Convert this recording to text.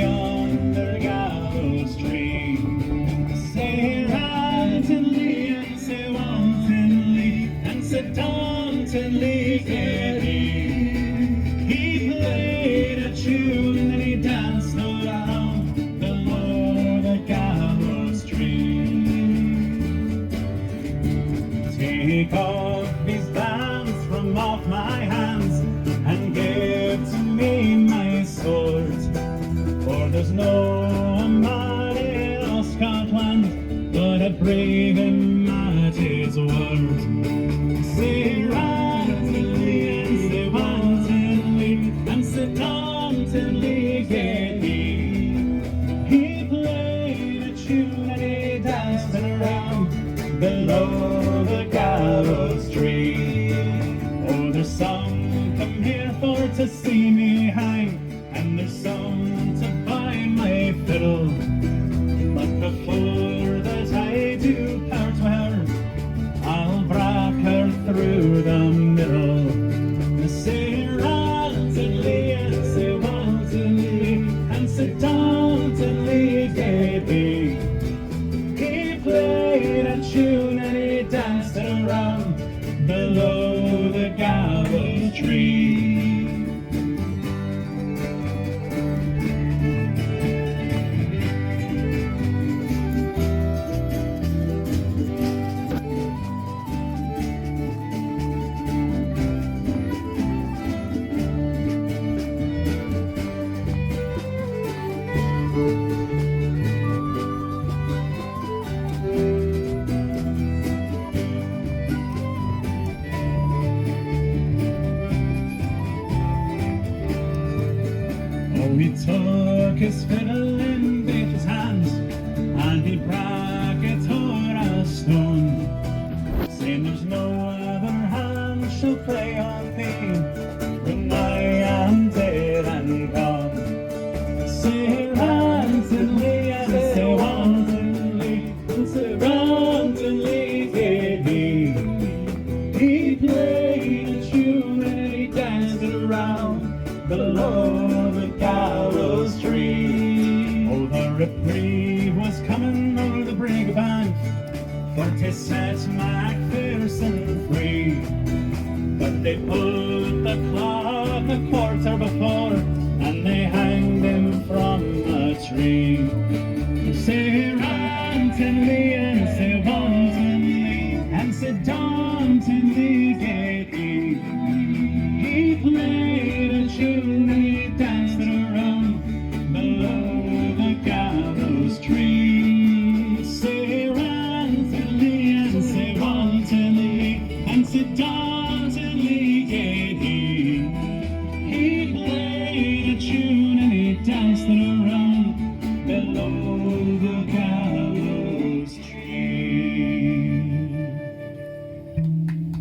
yonder gallows tree. Say randomly and say wantonly and say tauntingly did he played a tune and he danced around below the gallows tree. Take off these bands from off my hands and give to me my sword, for there's no man in all Scotland but a brave him at his word. Say randomly and say wantonly and say tauntingly gay he played a tune and he danced around below the gallows tree. Oh, there's some come here for to see me hang, and there's some to buy my fiddle. But before that I do part with her, I'll brack her through the middle. Say randomly and say wantonly and say tauntingly gay he played a tune and he danced around below the gallows tree. Oh, he took his fiddle in both his hands and he brak it o'er a stone, saying there's no other hand shall play on me when I am dead and gone. Say randomly and say wantonly and say randomly did he played a tune and he danced it around below the gallows tree. Oh, the reprieve was coming over the brig bank for to set Macpherson free, but they pulled the clock a quarter before and they hanged him from a tree.